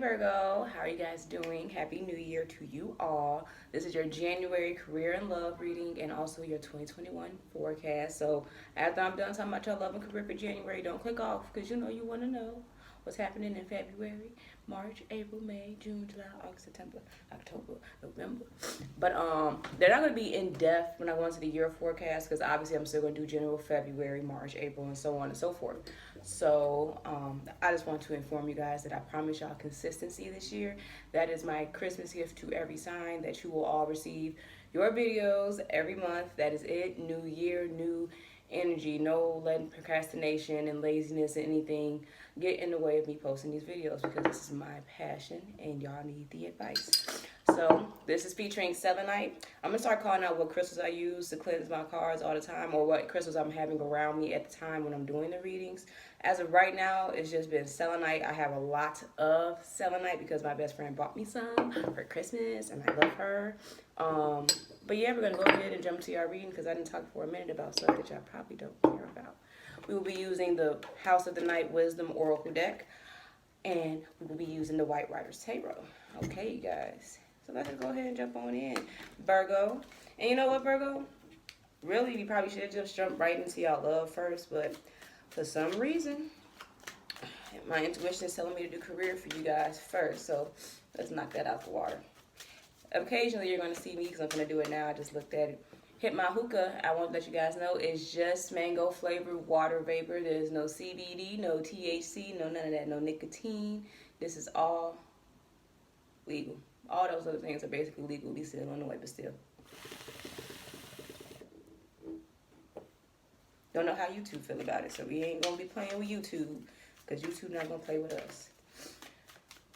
Virgo, how are you guys doing? Happy New Year to you all. This is your January career and love reading and also your 2021 forecast. So after I'm done talking about your love and career for January, don't click off because you know you want to know what's happening in February, March, April, May, June, July, August, September, October, November. But they're not going to be in depth when I go into the year forecast because obviously I'm still going to do general February, March, April, and so on and so forth. So I just want to inform you guys that I promise y'all consistency this year. That is my Christmas gift to every sign, that you will all receive your videos every month. That is it. New year, new energy. No letting procrastination and laziness and anything get in the way of me posting these videos because this is my passion and y'all need the advice. So this is featuring selenite. I'm gonna start calling out what crystals I use to cleanse my cards all the time, or what crystals I'm having around me at the time when I'm doing the readings. As of right now, it's just been selenite. I have a lot of selenite because my best friend bought me some for Christmas and I love her. But yeah, we're gonna go ahead and jump to our reading because I didn't talk for a minute about stuff that y'all probably don't care about. We will be using the House of the Night Wisdom Oracle deck, and we will be using the White Rider's Tarot. Okay, you guys. So let's go ahead and jump on in, Virgo. And you know what, Virgo? Really, we probably should have just jumped right into y'all love first, but for some reason, my intuition is telling me to do career for you guys first. So let's knock that out the water. Occasionally, you're going to see me because I'm going to do it now. I just looked at it. Hit my hookah, I want to let you guys know, it's just mango flavored water vapor. There's no CBD, no THC, no none of that, no nicotine. This is all legal. All those other things are basically legal, at least in Illinois, but still. Don't know how YouTube feel about it, so we ain't going to be playing with YouTube because YouTube not going to play with us.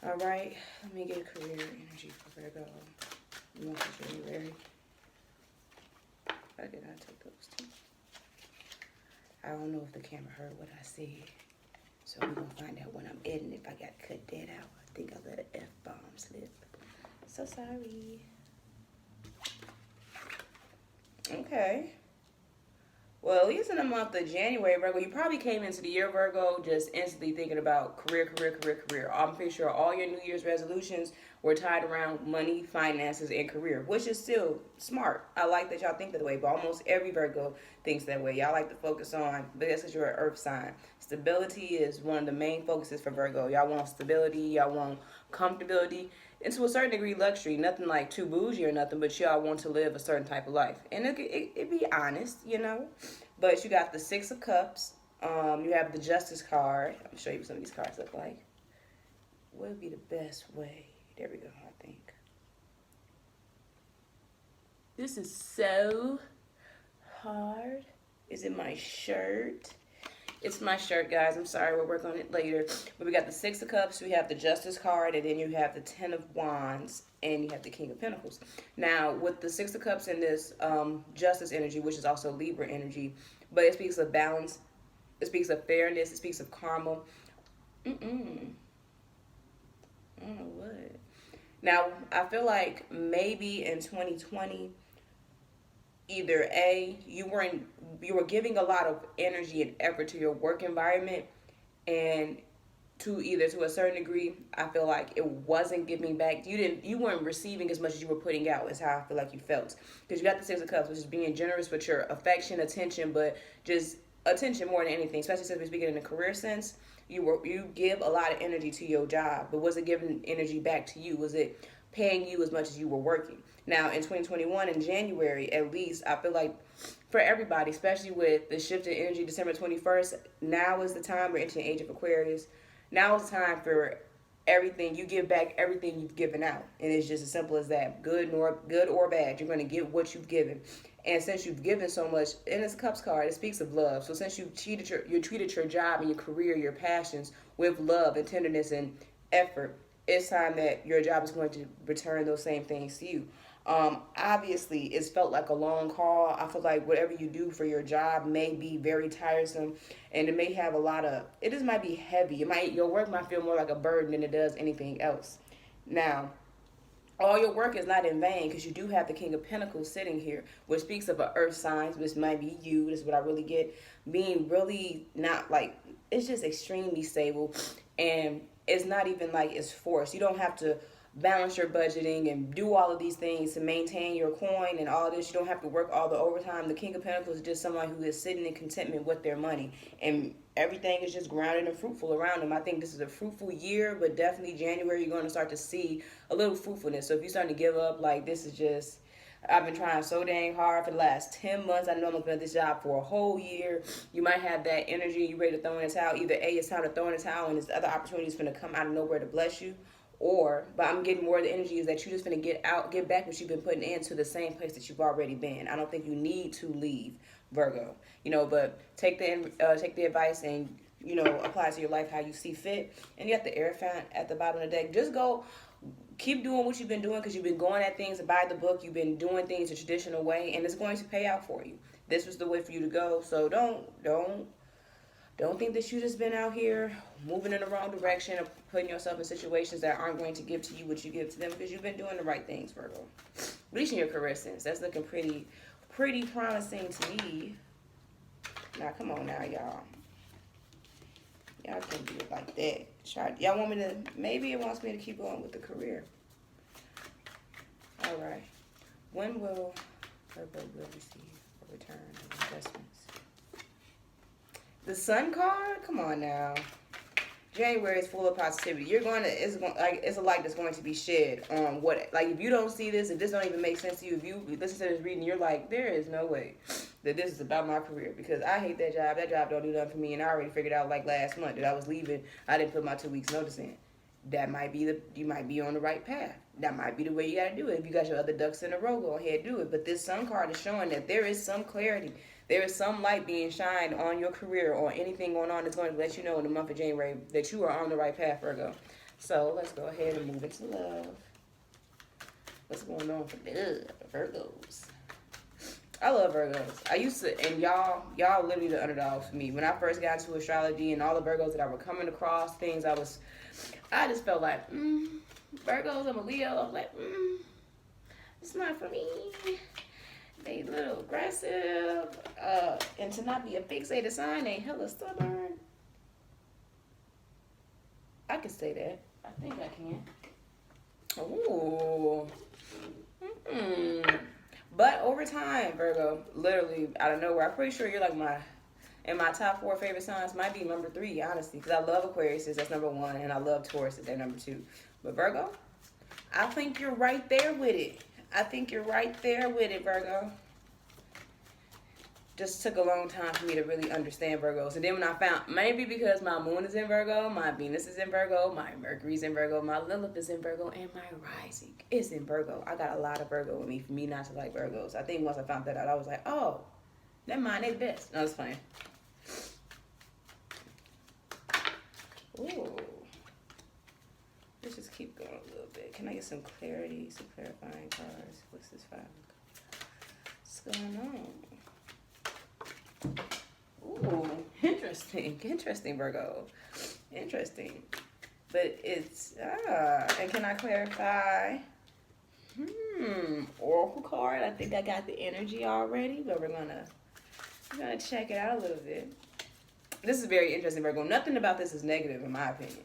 All right, let me get career energy for Virgo. You want for January? Why did I take those two? I don't know if the camera heard what I said. So we're going to find out when I'm editing if I got cut that out. I think I let an F-bomb slip. So sorry. Okay. Well, at least in the month of January, Virgo, you probably came into the year, Virgo, just instantly thinking about career. I'm pretty sure all your New Year's resolutions were tied around money, finances, and career, which is still smart. I like that y'all think that way, but almost every Virgo thinks that way. Y'all like to focus on, but that's because you're an earth sign. Stability is one of the main focuses for Virgo. Y'all want stability, y'all want comfortability, and to a certain degree, luxury. Nothing like too bougie or nothing, but y'all want to live a certain type of life. And it be honest, you know. But you got the Six of Cups. You have the Justice card. I'm show you what some of these cards look like. What would be the best way? There we go, I think. This is so hard. Is it my shirt? It's my shirt, guys. I'm sorry, we'll work on it later. But we got the Six of Cups, we have the Justice card, and then you have the Ten of Wands, and you have the King of Pentacles. Now, with the Six of Cups and this Justice energy, which is also Libra energy, but it speaks of balance, it speaks of fairness, it speaks of karma. I don't know what. Now, I feel like maybe in 2020, either A, you were giving a lot of energy and effort to your work environment, and to a certain degree, I feel like it wasn't giving back. You weren't receiving as much as you were putting out, is how I feel like you felt. Because you got the Six of Cups, which is being generous with your affection, attention, but just attention more than anything, especially since we're speaking in a career sense. You give a lot of energy to your job, but was it giving energy back to you? Was it paying you as much as you were working? Now, in 2021, in January, at least, I feel like for everybody, especially with the shift in energy, December 21st, now is the time. We're entering the age of Aquarius. Now is the time for everything. You give back everything you've given out. And it's just as simple as that. Good or bad, you're going to get what you've given. And since you've given so much, in this Cups card, it speaks of love. So since you treated your job and your career, your passions with love and tenderness and effort, it's time that your job is going to return those same things to you. Obviously, it's felt like a long haul. I feel like whatever you do for your job may be very tiresome, and it may have it just might be heavy. Your work might feel more like a burden than it does anything else. Now, all your work is not in vain because you do have the King of Pentacles sitting here, which speaks of an earth sign, which might be you. This is what I really get. Being really not like, it's just extremely stable. And it's not even like it's forced. You don't have to balance your budgeting and do all of these things to maintain your coin and all this. You don't have to work all the overtime. The King of Pentacles is just someone who is sitting in contentment with their money, and everything is just grounded and fruitful around them. I think this is a fruitful year, but definitely January you're going to start to see a little fruitfulness. So if you're starting to give up, like, this is just, I've been trying so dang hard for the last 10 months. I know I'm going to be at this job for a whole year. You might have that energy. You ready to throw in the towel. Either A, it's time to throw in the towel and this other opportunity is going to come out of nowhere to bless you. Or, but I'm getting more of the energy is that you're just going to get back what you've been putting into the same place that you've already been. I don't think you need to leave, Virgo. You know, but take the advice and, you know, apply it to your life how you see fit. And you got the Hierophant at the bottom of the deck. Just go. Keep doing what you've been doing, because you've been going at things by the book. You've been doing things the traditional way, and it's going to pay out for you. This was the way for you to go. So don't think that you just been out here moving in the wrong direction or putting yourself in situations that aren't going to give to you what you give to them, because you've been doing the right things, Virgo. Reaching your career sense. That's looking pretty promising to me. Now, come on now, y'all. Y'all can't do it like that. Y'all want me to, maybe it wants me to keep going with the career. All right. When will Virgo receive a return of investments? The Sun card? Come on now. January is full of positivity. It's a light that's going to be shed on what, like, if you don't see this, if this don't even make sense to you, if you listen to this reading, you're like, there is no way that this is about my career, because I hate that job. That job don't do nothing for me, and I already figured out, like, last month that I was leaving. I didn't put my 2 weeks notice in. That might be you might be on the right path. That might be the way you got to do it. If you got your other ducks in a row, go ahead and do it. But this Sun card is showing that there is some clarity. There is some light being shined on your career or anything going on that's going to let you know in the month of January that you are on the right path, Virgo. So let's go ahead and move into love. What's going on for love, Virgos? I love Virgos. I used to, and y'all literally the underdogs for me. When I first got into astrology and all the Virgos that I were coming across, things I just felt like, Virgos, I'm a Leo. I was like, it's not for me. They a little aggressive, and to not be a fixated sign, they hella stubborn. I can say that. I think I can. Ooh. But over time, Virgo, literally out of nowhere, I'm pretty sure you're like in my top 4 favorite signs, might be number 3, honestly, because I love Aquarius, that's number 1, and I love Taurus, they're number 2. But Virgo, I think you're right there with it. Virgo. Just took a long time for me to really understand Virgos. And then when I found, maybe because my moon is in Virgo, my Venus is in Virgo, my Mercury's in Virgo, my Lilith is in Virgo, and my rising is in Virgo. I got a lot of Virgo in me for me not to like Virgos. I think once I found that out, I was like, oh, never mind, they the best. No, it's fine. Ooh. Let's just keep going a little bit. Can I get some clarity, some clarifying cards? What's this 5? What's going on? Ooh, interesting, Virgo. Interesting. But it's, and can I clarify? Oracle card. I think I got the energy already, but we're gonna check it out a little bit. This is very interesting, Virgo. Nothing about this is negative, in my opinion.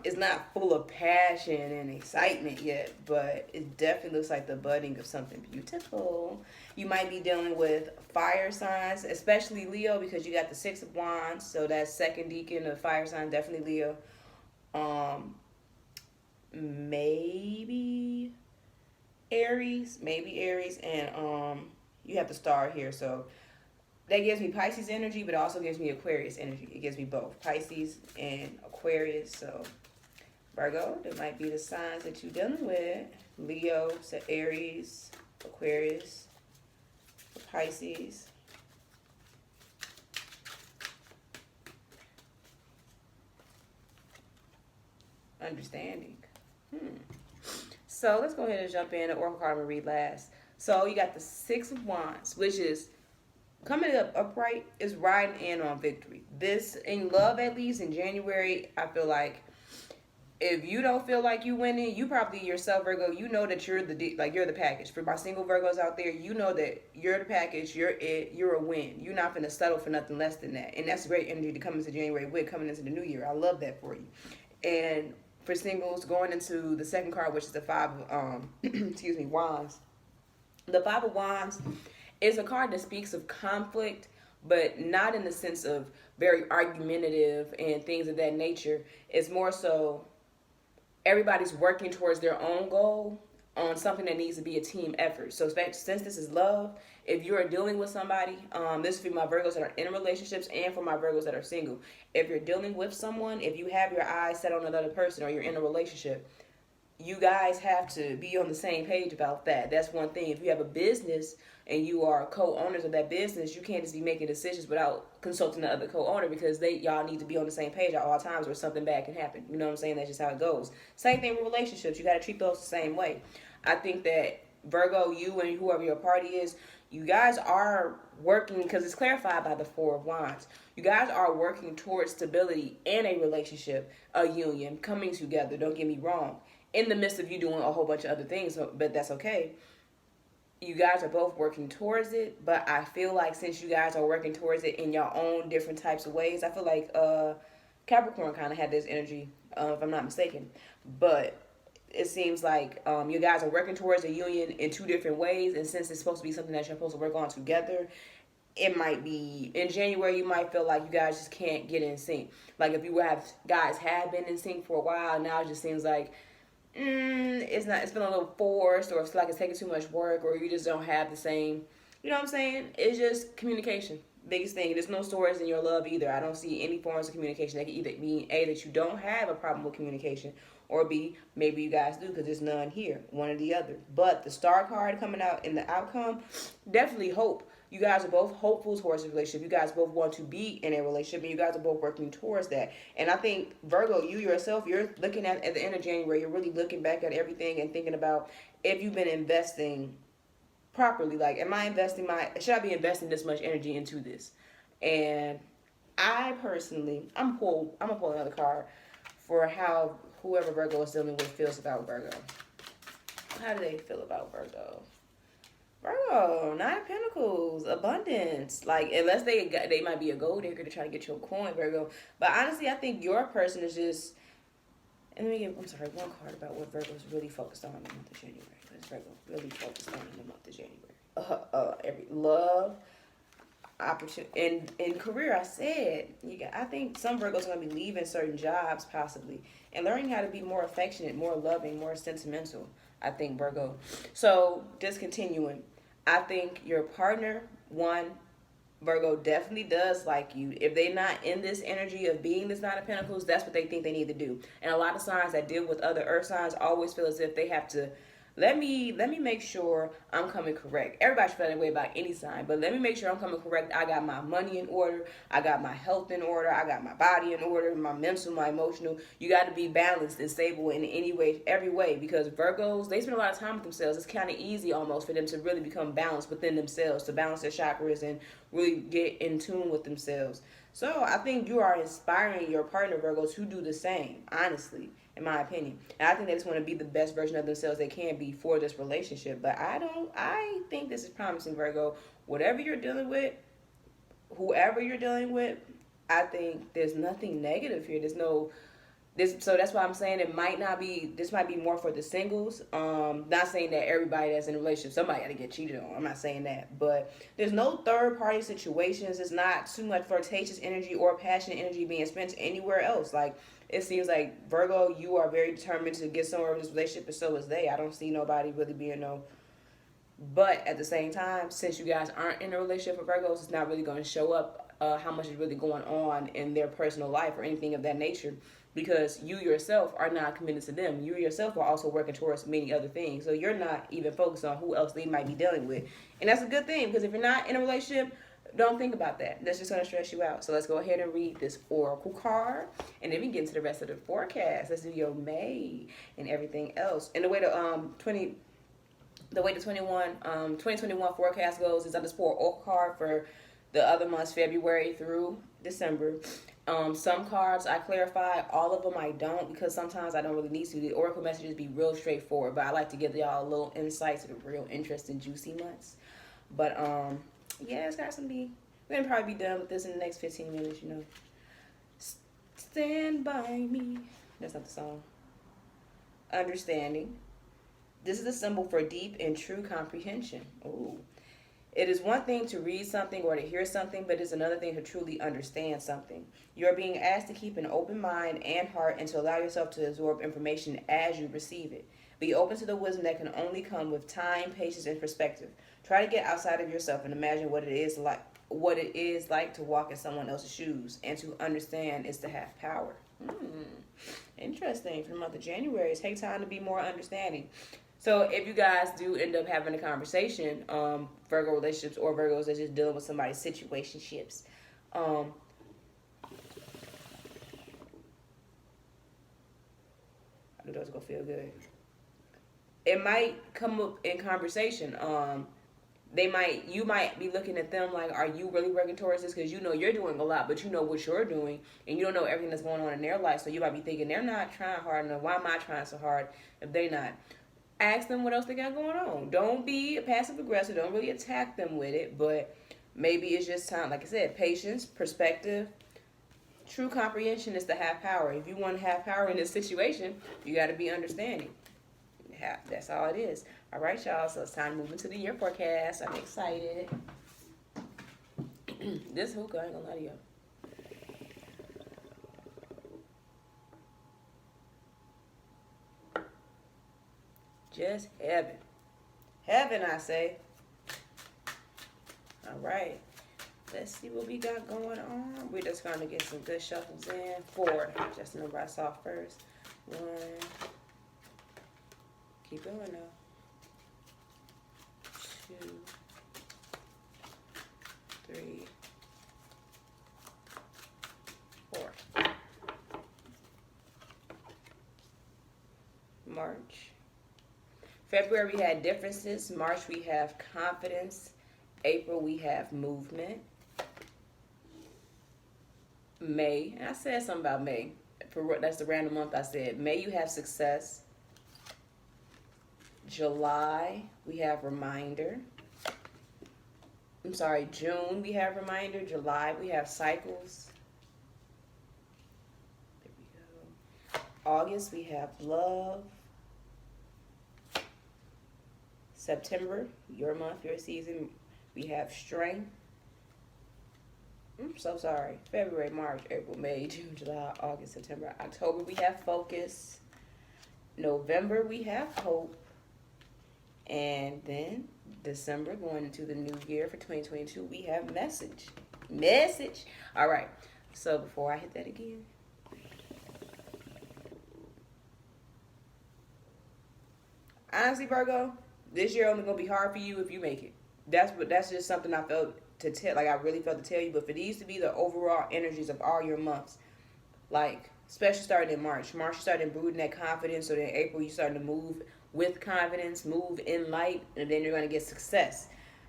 It's not full of passion and excitement yet, but it definitely looks like the budding of something beautiful. You might be dealing with fire signs, especially Leo, because you got the 6 of Wands, so that's second deacon of fire sign, definitely Leo. Maybe Aries, and you have the star here, so that gives me Pisces energy, but it also gives me Aquarius energy. It gives me both Pisces and Aquarius. So Virgo, that might be the signs that you're dealing with. Leo, so Aries, Aquarius, Pisces. Understanding. So let's go ahead and jump in. The Oracle card I'm going to read last. So you got the 6 of Wands, which is coming up upright, is riding in on victory. This, in love at least, in January, I feel like If you don't feel like you winning, you probably yourself, Virgo, you know that you're the package. For my single Virgos out there, you know that you're the package, you're it, you're a win. You're not gonna settle for nothing less than that. And that's great energy to come into January with, coming into the new year. I love that for you. And for singles, going into the second card, which is the five of excuse me, wands. The Five of Wands is a card that speaks of conflict, but not in the sense of very argumentative and things of that nature. It's more so everybody's working towards their own goal on something that needs to be a team effort. So since this is love, if you're dealing with somebody, this is for my Virgos that are in relationships and for my Virgos that are single. If you're dealing with someone, if you have your eyes set on another person or you're in a relationship, you guys have to be on the same page about that. That's one thing. If you have a business and you are co-owners of that business, you can't just be making decisions without consulting the other co-owner, because y'all need to be on the same page at all times or something bad can happen. You know what I'm saying? That's just how it goes. Same thing with relationships. You got to treat those the same way. I think that Virgo, you and whoever your party is, you guys are working, because it's clarified by the Four of Wands. You guys are working towards stability in a relationship, a union, coming together. Don't get me wrong. In the midst of you doing a whole bunch of other things, but that's okay. You guys are both working towards it, but I feel like since you guys are working towards it in your own different types of ways, I feel like Capricorn kind of had this energy, if I'm not mistaken. But it seems like you guys are working towards a union in two different ways, and since it's supposed to be something that you're supposed to work on together, it might be in January. You might feel like you guys just can't get in sync. Like if guys have been in sync for a while, now it just seems like it's not. It's been a little forced, or it's like it's taking too much work, or you just don't have the same. You know what I'm saying? It's just communication. Biggest thing. There's no swords in your love either. I don't see any forms of communication. That can either be A, that you don't have a problem with communication, or B, maybe you guys do because there's none here. One or the other. But the star card coming out in the outcome, definitely hope. You guys are both hopeful towards a relationship. You guys both want to be in a relationship, and you guys are both working towards that. And I think, Virgo, you yourself, you're looking at the end of January, you're really looking back at everything and thinking about if you've been investing properly. Like, should I be investing this much energy into this? And I personally, I'm gonna pull another card for how whoever Virgo is dealing with feels about Virgo. How do they feel about Virgo? Virgo, Nine of Pentacles, abundance. Like, unless they might be a gold digger to try to get you a coin, Virgo. But honestly, I think your person is just. And let me I'm sorry, one card about what Virgo is really focused on in the month of January. What is Virgo really focused on in the month of January? Every love, opportunity, in career. I think some Virgos are gonna be leaving certain jobs possibly and learning how to be more affectionate, more loving, more sentimental. I think Virgo. So just continuing, I think your partner, one, Virgo, definitely does like you. If they're not in this energy of being this Nine of Pentacles, that's what they think they need to do. And a lot of signs that deal with other earth signs always feel as if they have to let me make sure I'm coming correct. Everybody should feel that way about any sign, but let me make sure I'm coming correct. I got my money in order. I got my health in order. I got my body in order, my mental, my emotional. You got to be balanced and stable in any way, every way, because Virgos, they spend a lot of time with themselves. It's kind of easy almost for them to really become balanced within themselves, to balance their chakras and really get in tune with themselves. So I think you are inspiring your partner, Virgo, to do the same, honestly, in my opinion. And I think they just want to be the best version of themselves they can be for this relationship. But I think this is promising, Virgo. Whatever you're dealing with, whoever you're dealing with, I think there's nothing negative here. So that's why I'm saying this might be more for the singles. Not saying that everybody that's in a relationship, somebody got to get cheated on. I'm not saying that. But there's no third party situations. It's not too much flirtatious energy or passionate energy being spent anywhere else. Like, it seems like, Virgo, you are very determined to get somewhere with this relationship, and so is they. I don't see nobody really being no. But at the same time, since you guys aren't in a relationship with Virgos, it's not really going to show up how much is really going on in their personal life or anything of that nature, because you yourself are not committed to them. You yourself are also working towards many other things. So you're not even focused on who else they might be dealing with. And that's a good thing, because if you're not in a relationship, don't think about that. That's just going to stress you out. So let's go ahead and read this oracle card, and then we get into the rest of the forecast. Let's do your May and everything else. And the way the 2021 forecast goes is I just pour oracle card for the other months, February through December. Some cards I clarify, all of them I don't, because sometimes I don't really need to. The oracle messages be real straightforward, but I like to give y'all a little insight to the real interesting, juicy months. But yeah, it's got some be. We're gonna probably be done with this in the next 15 minutes. You know, stand by me. That's not the song. Understanding. This is a symbol for deep and true comprehension. Ooh. It is one thing to read something or to hear something, but it's another thing to truly understand something. You are being asked to keep an open mind and heart and to allow yourself to absorb information as you receive it. Be open to the wisdom that can only come with time, patience, and perspective. Try to get outside of yourself and imagine what it is like to walk in someone else's shoes, and to understand is to have power. Interesting. For the month of January, take time to be more understanding. So if you guys do end up having a conversation, Virgo relationships or Virgos that's just dealing with somebody's situationships, I know those gonna feel good. It might come up in conversation. You might be looking at them like, are you really working towards this? Because you know you're doing a lot, but you know what you're doing, and you don't know everything that's going on in their life. So you might be thinking they're not trying hard enough. Why am I trying so hard if they're not? Ask them what else they got going on. Don't be passive aggressive. Don't really attack them with it, but maybe it's just time. Like I said, patience, perspective, true comprehension is to have power. If you want to have power in this situation, you got to be understanding. That's all it is. All right, y'all. So it's time to move into the year forecast. I'm excited. This hookah, I ain't gonna lie to you. Just heaven. Heaven, I say. All right. Let's see what we got going on. We're just going to get some good shuffles in. 4. Just the number I saw first. 1. Keep going now. 2. 3. 4. March. February, we had differences. March, we have confidence. April, we have movement. May, and I said something about May. That's the random month I said. May, you have success. July, we have reminder. I'm sorry, June, we have reminder. July, we have cycles. There we go. August, we have love. September, your month, your season, we have strength. I'm so sorry. February, March, April, May, June, July, August, September, October, we have focus. November, we have hope. And then December, going into the new year for 2022, we have message. Message. All right. So before I hit that again. Honestly, Virgo, this year only gonna be hard for you if you make it. That's just something I felt to tell. Like I really felt to tell you. But for these to be the overall energies of all your months, like especially starting in March. March you started brooding that confidence. So then April you starting to move with confidence, move in light, and then you're gonna get success.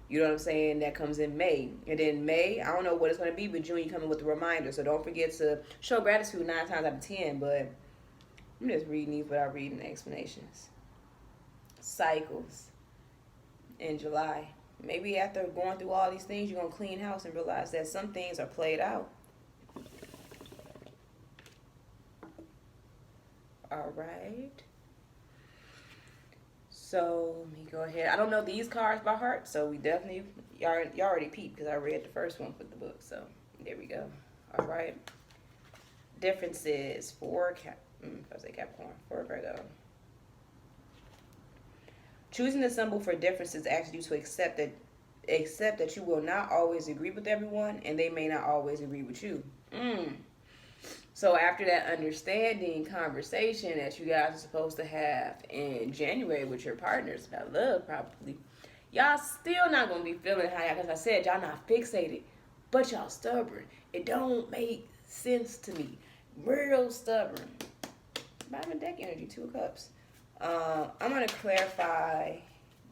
You know what I'm saying? That comes in May. And then May, I don't know what it's gonna be, but June you coming with a reminder. So don't forget to show gratitude 9 times out of 10. But I'm just reading these without reading the explanations. Cycles. In July. Maybe after going through all these things, you're going to clean house and realize that some things are played out. All right. So, let me go ahead. I don't know these cards by heart, so we definitely, y'all already peeped because I read the first one with the book. So, there we go. All right. Differences for Capricorn, for Virgo. Choosing the symbol for differences asks you to accept that you will not always agree with everyone, and they may not always agree with you. So after that understanding conversation that you guys are supposed to have in January with your partners about love, probably, y'all still not going to be feeling how, because I said, y'all not fixated, but y'all stubborn. It don't make sense to me. Real stubborn. Bottom deck energy, 2 of Cups. I'm going to clarify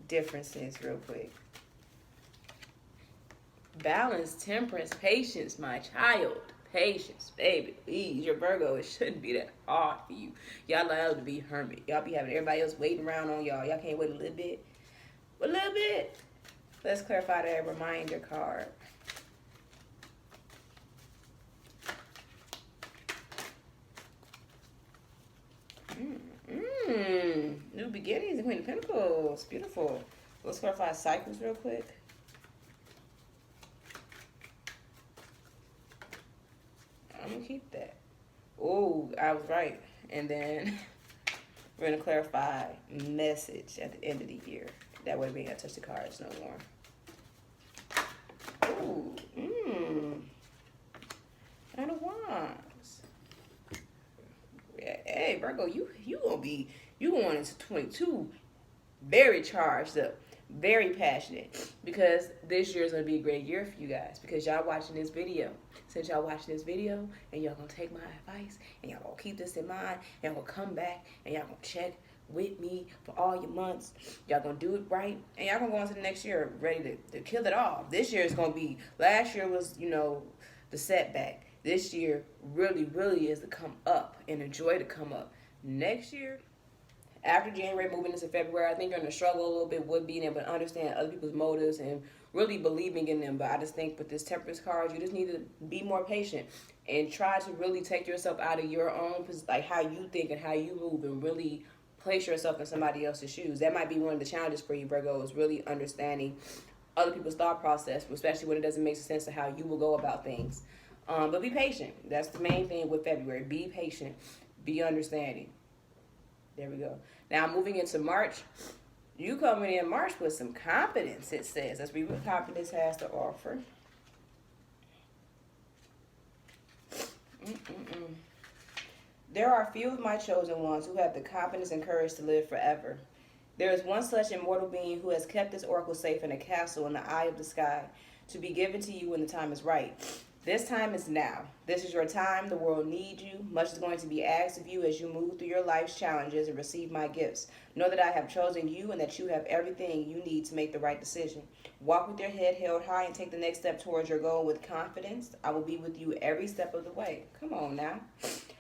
differences real quick. Balance, temperance, patience, my child. Patience, baby, please. Your Virgo, it shouldn't be that hard for you. Y'all love to be hermit. Y'all be having everybody else waiting around on y'all. Y'all can't wait a little bit. A little bit. Let's clarify that reminder card. New beginnings, the Queen of Pentacles. Beautiful. Let's clarify cycles real quick. I'm gonna keep that. Oh, I was right. And then we're gonna clarify message at the end of the year. That way we ain't gotta touch the cards no more. Ooh, Nine of Wands. Yeah, hey Virgo, you going into 22 very charged up, very passionate, because this year is going to be a great year for you guys, because y'all watching this video. Since y'all watching this video, and y'all going to take my advice, and y'all going to keep this in mind, and y'all going to come back, and y'all going to check with me for all your months. Y'all going to do it right, and y'all going to go into the next year ready to kill it all. This year is going to be, last year was, the setback. This year really, really is to come up and enjoy to come up. Next year, after January, moving into February, I think you're going to struggle a little bit with being able to understand other people's motives and really believing in them. But I just think with this Temperance card, you just need to be more patient and try to really take yourself out of your own, like how you think and how you move, and really place yourself in somebody else's shoes. That might be one of the challenges for you, Virgo, is really understanding other people's thought process, especially when it doesn't make sense to how you will go about things. But be patient. That's the main thing with February. Be patient. Be understanding. There we go. Now, moving into March, you coming in March with some confidence, it says. Let's read what confidence has to offer. There are few of my chosen ones who have the confidence and courage to live forever. There is one such immortal being who has kept this oracle safe in a castle in the eye of the sky, to be given to you when the time is right. This time is now. This is your time. The world needs you. Much is going to be asked of you as you move through your life's challenges and receive my gifts. Know that I have chosen you and that you have everything you need to make the right decision. Walk with your head held high and take the next step towards your goal with confidence. I will be with you every step of the way. Come on now.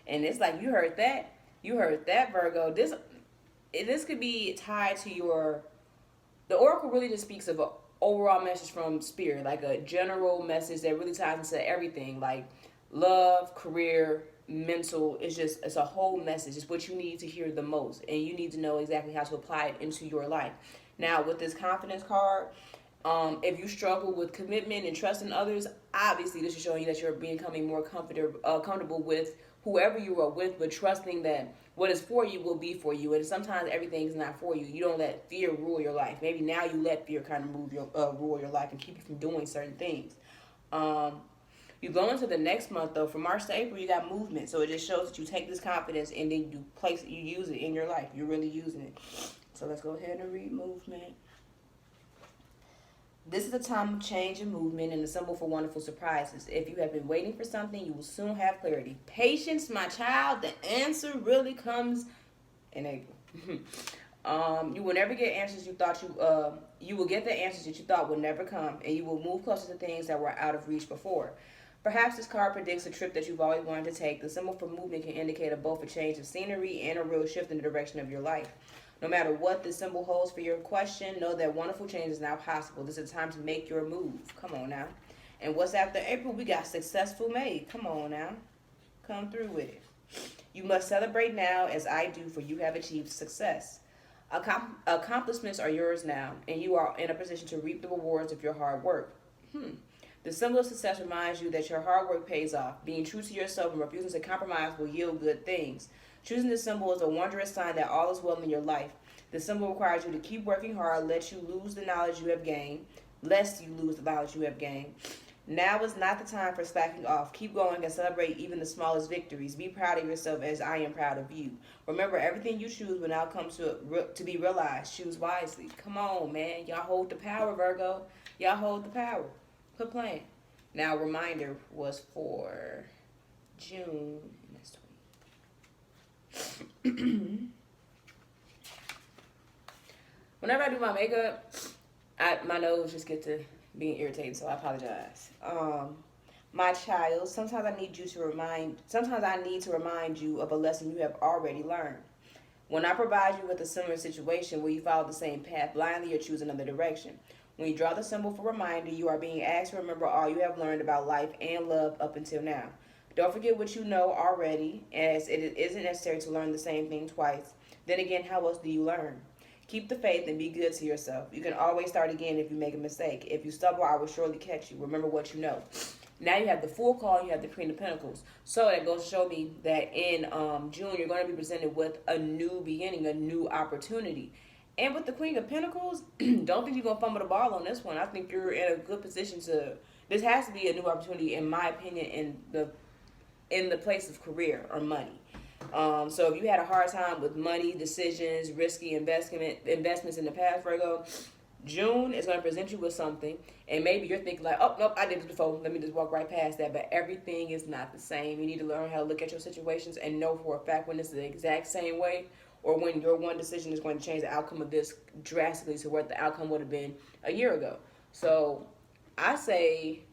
And it's like, you heard that. You heard that, Virgo. This could be tied to the oracle really just speaks of a overall message from spirit, like a general message that really ties into everything, like love, career, mental. It's a whole message. It's what you need to hear the most, and you need to know exactly how to apply it into your life. Now, with this confidence card, if you struggle with commitment and trust in others, obviously this is showing you that you're becoming more comfortable with whoever you are with, but trusting that what is for you will be for you. And sometimes everything is not for you. You don't let fear rule your life. Maybe now you let fear kind of rule your life and keep you from doing certain things. You go into the next month, though. From March to April, you got movement. So it just shows that you take this confidence and then you use it in your life. You're really using it. So let's go ahead and read movement. This is a time of change and movement and a symbol for wonderful surprises. If you have been waiting for something, you will soon have clarity. Patience, my child. The answer really comes in April. You will never get answers you will get the answers that you thought would never come, and you will move closer to things that were out of reach before. Perhaps this card predicts a trip that you've always wanted to take. The symbol for movement can indicate both a change of scenery and a real shift in the direction of your life. No matter what this symbol holds for your question, know that wonderful change is now possible. This is a time to make your move. Come on now. And what's after April? We got successful May. Come on now. Come through with it. You must celebrate now as I do, for you have achieved success. Accomplishments are yours now, and you are in a position to reap the rewards of your hard work. The symbol of success reminds you that your hard work pays off. Being true to yourself and refusing to compromise will yield good things. Choosing this symbol is a wondrous sign that all is well in your life. The symbol requires you to keep working hard, lest you lose the knowledge you have gained. Now is not the time for slacking off. Keep going and celebrate even the smallest victories. Be proud of yourself as I am proud of you. Remember, everything you choose will now come to be realized. Choose wisely. Come on, man. Y'all hold the power, Virgo. Y'all hold the power. Quit playing. Now, reminder was for June. Whenever I do my makeup, my nose just gets to being irritated, so I apologize. My child, sometimes I need to remind you of a lesson you have already learned. When I provide you with a similar situation where you follow the same path blindly or choose another direction. When you draw the symbol for reminder, you are being asked to remember all you have learned about life and love up until now. Don't forget what you know already, as it isn't necessary to learn the same thing twice. Then again, how else do you learn? Keep the faith and be good to yourself. You can always start again if you make a mistake. If you stumble, I will surely catch you. Remember what you know. Now you have the Fool call, you have the Queen of Pentacles. So that goes to show me that in June, you're going to be presented with a new beginning, a new opportunity. And with the Queen of Pentacles, don't think you're going to fumble the ball on this one. I think you're in a good position to, this has to be a new opportunity, in my opinion, in the place of career or money. So if you had a hard time with money, decisions, risky investments in the past, Virgo, June is going to present you with something, and maybe you're thinking like, oh, nope, I did this before. Let me just walk right past that. But everything is not the same. You need to learn how to look at your situations and know for a fact when it's the exact same way or when your one decision is going to change the outcome of this drastically to what the outcome would have been a year ago. So I say,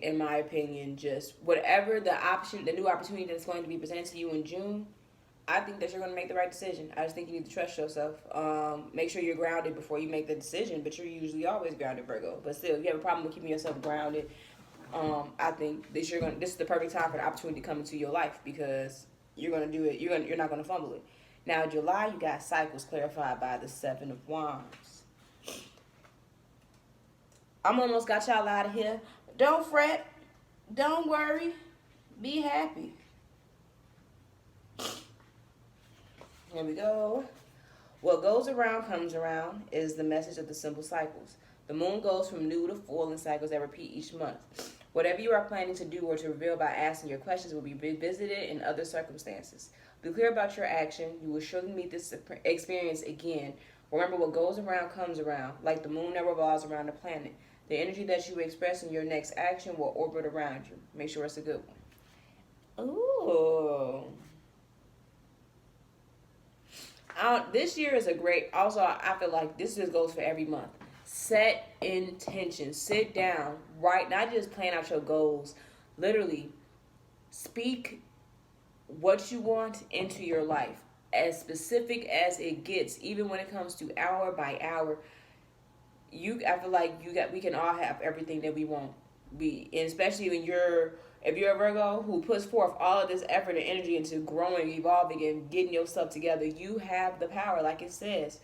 in my opinion, just whatever the new opportunity that's going to be presented to you in June, I think that you're going to make the right decision. I just think you need to trust yourself. Make sure you're grounded before you make the decision, but you're usually always grounded, Virgo. But still, if you have a problem with keeping yourself grounded, I think this is the perfect time for the opportunity to come into your life because you're going to do it. You're not going to fumble it. Now, July, you got cycles clarified by the Seven of Wands. I'm almost got y'all out of here. Don't fret. Don't worry. Be happy. Here we go. What goes around comes around is the message of the simple cycles. The moon goes from new to full in cycles that repeat each month. Whatever you are planning to do or to reveal by asking your questions will be revisited in other circumstances. Be clear about your action. You will surely meet this experience again. Remember, what goes around comes around, like the moon that revolves around the planet. The energy that you express in your next action will orbit around you. Make sure it's a good one. Ooh. This year is a great, also I feel like this just goes for every month. Set intentions, sit down, write, not just plan out your goals, literally speak what you want into your life, as specific as it gets, even when it comes to hour by hour. I feel like we can all have everything that we want. And especially when if you're a Virgo who puts forth all of this effort and energy into growing, evolving, and getting yourself together, you have the power, like it says.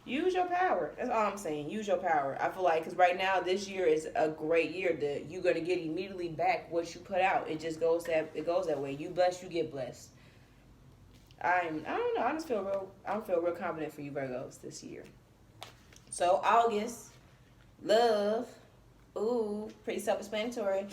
Use your power. That's all I'm saying. Use your power. I feel like, because right now, this year is a great year that you're going to get immediately back what you put out. It just goes that way. You bless, you get blessed. I don't know. I feel real confident for you Virgos this year. So August, love. Ooh, pretty self-explanatory.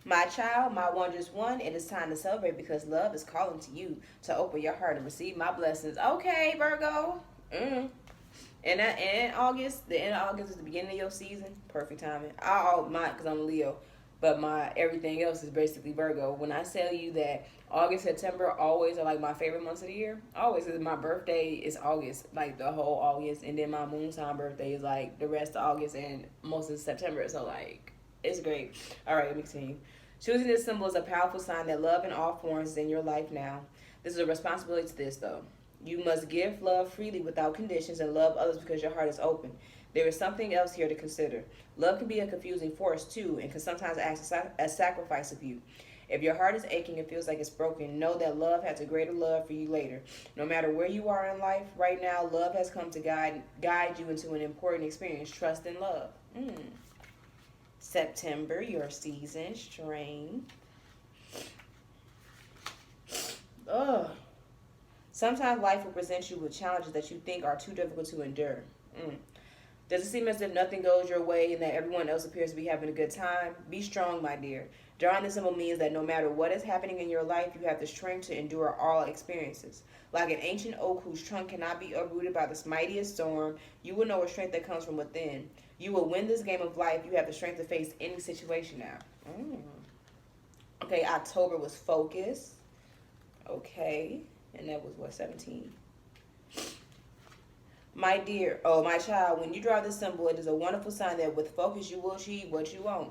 My child, my wondrous one, it is time to celebrate because love is calling to you to open your heart and receive my blessings. Okay, Virgo. And August, the end of August is the beginning of your season. Perfect timing. Because I'm a Leo, but my everything else is basically Virgo. When I tell you that August, September always are like my favorite months of the year, always is my birthday is August, like the whole August, and then my moon sign birthday is like the rest of August and most of September. So like, it's great. All right, let me continue. Choosing this symbol is a powerful sign that love in all forms is in your life now. This is a responsibility to this though. You must give love freely without conditions and love others because your heart is open. There is something else here to consider. Love can be a confusing force too and can sometimes act as sacrifice of you. If your heart is aching and feels like it's broken, know that love has a greater love for you later. No matter where you are in life, right now, love has come to guide you into an important experience. Trust and love. September, your season, strength. Ugh. Sometimes life will present you with challenges that you think are too difficult to endure. Does it seem as if nothing goes your way and that everyone else appears to be having a good time? Be strong, my dear. Drawing this symbol means that no matter what is happening in your life, you have the strength to endure all experiences. Like an ancient oak whose trunk cannot be uprooted by the mightiest storm, you will know a strength that comes from within. You will win this game of life. You have the strength to face any situation now. Okay, October was focus. Okay, and that was what, 17? My dear, oh my child, when you draw this symbol, it is a wonderful sign that with focus you will achieve what you want.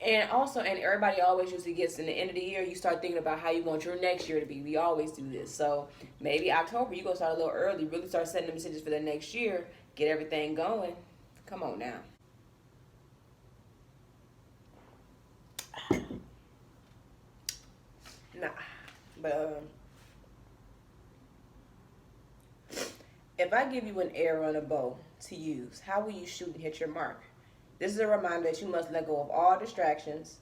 And also, and everybody always usually gets in the end of the year, you start thinking about how you want your next year to be. We always do this. So maybe October, you go start a little early, really start setting the messages for the next year, get everything going. Come on now. Nah. But if I give you an arrow and a bow to use, how will you shoot and hit your mark? This is a reminder that you must let go of all distractions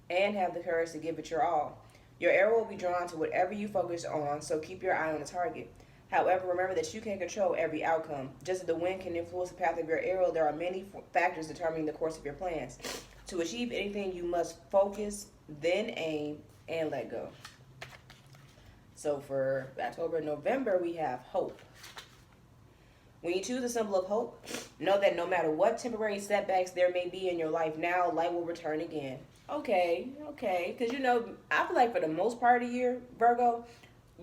and have the courage to give it your all. Your arrow will be drawn to whatever you focus on, so keep your eye on the target. However, remember that you can't control every outcome. Just as the wind can influence the path of your arrow, there are many factors determining the course of your plans. To achieve anything, you must focus, then aim, and let go. So for October and November, we have hope. When you choose the symbol of hope, know that no matter what temporary setbacks there may be in your life now, light will return again. Okay. Because I feel like for the most part of the year, Virgo,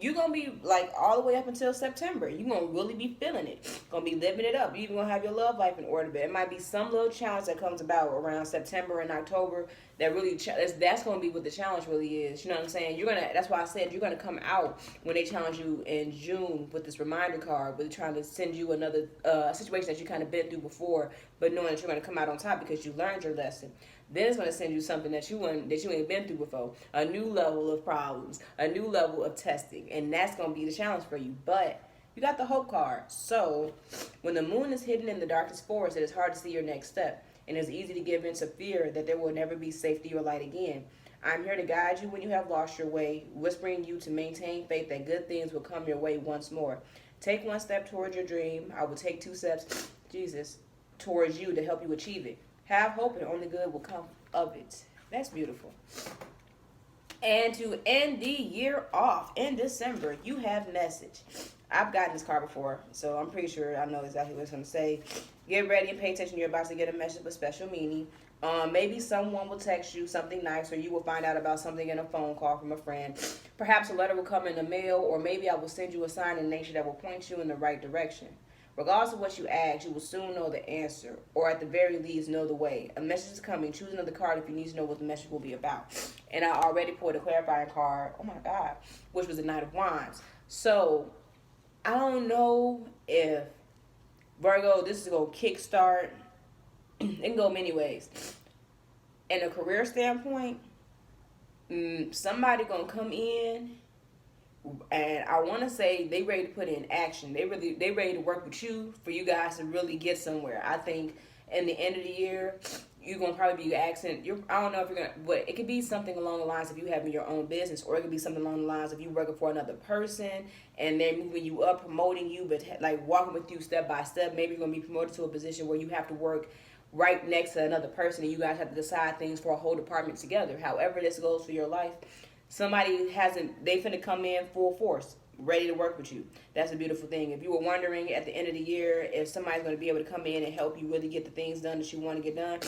you're going to be like all the way up until September. You're going to really be feeling it. Going to be living it up. You're even going to have your love life in order. But it might be some little challenge that comes about around September and October that really, that's going to be what the challenge really is. You know what I'm saying? That's why I said you're going to come out when they challenge you in June with this reminder card, where they're trying to send you another situation that you kind of been through before, but knowing that you're going to come out on top because you learned your lesson. Then it's going to send you something that you ain't been through before, a new level of problems, a new level of testing, and that's going to be the challenge for you. But you got the hope card. So when the moon is hidden in the darkest forest, it is hard to see your next step, and it's easy to give in to fear that there will never be safety or light again. I'm here to guide you when you have lost your way, whispering you to maintain faith that good things will come your way once more. Take one step towards your dream. I will take 2 steps, towards you to help you achieve it. Have hope and only good will come of it. That's beautiful. And to end the year off in December, you have message. I've gotten this card before, so I'm pretty sure I know exactly what it's going to say. Get ready and pay attention. You're about to get a message with special meaning. Maybe someone will text you something nice, or you will find out about something in a phone call from a friend. Perhaps a letter will come in the mail, or maybe I will send you a sign in nature that will point you in the right direction. Regardless of what you ask, you will soon know the answer, or at the very least, know the way. A message is coming. Choose another card if you need to know what the message will be about. And I already pulled a clarifying card, oh my God, which was the Knight of Wands. So, I don't know if, Virgo, this is going to kickstart. It can go many ways. In a career standpoint, somebody going to come in, and I want to say they ready to put in action. They ready to work with you for you guys to really get somewhere. I think in the end of the year, you're gonna probably be asking. I don't know if you're gonna, but it could be something along the lines of you having your own business, or it could be something along the lines of you working for another person and they're moving you up, promoting you, but like walking with you step by step. Maybe you're gonna be promoted to a position where you have to work right next to another person, and you guys have to decide things for a whole department together. However this goes for your life, they finna come in full force, ready to work with you. That's a beautiful thing. If you were wondering at the end of the year if somebody's going to be able to come in and help you really get the things done that you want to get done,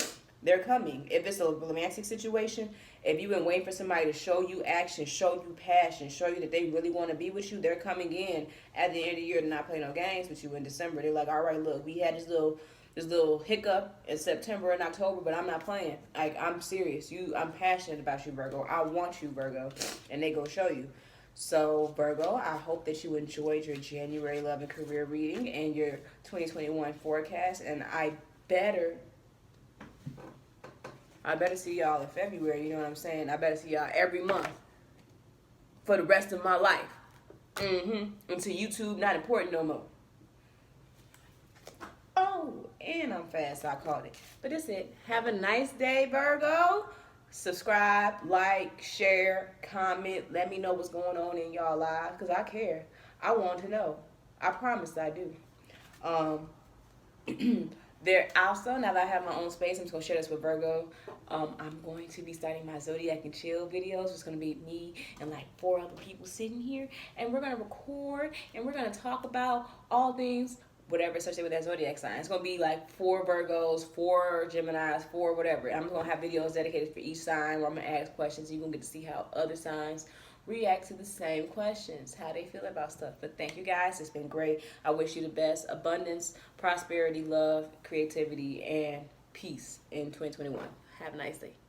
they're coming. If it's a romantic situation, if you've been waiting for somebody to show you action, show you passion, show you that they really want to be with you, they're coming in at the end of the year to not play no games with you in December. They're like, all right, look, we had this little hiccup in September and October, but I'm not playing. Like, I'm serious. I'm passionate about you, Virgo. I want you, Virgo. And they go show you. So, Virgo, I hope that you enjoyed your January love and career reading and your 2021 forecast. And I better see y'all in February. You know what I'm saying? I better see y'all every month for the rest of my life. Until YouTube not important no more. Oh, and I'm fast, so I called it. But that's it. Have a nice day, Virgo. Subscribe, like, share, comment. Let me know what's going on in y'all lives, because I care. I want to know. I promise I do. There also, now that I have my own space, I'm just going to share this with Virgo. I'm going to be starting my Zodiac and Chill videos. It's going to be me and like 4 other people sitting here. And we're going to record, and we're going to talk about all things whatever associated with that zodiac sign. It's going to be like 4 Virgos, 4 Geminis, 4 whatever. I'm going to have videos dedicated for each sign where I'm going to ask questions. You're going to get to see how other signs react to the same questions, how they feel about stuff. But thank you guys. It's been great. I wish you the best abundance, prosperity, love, creativity, and peace in 2021. Have a nice day.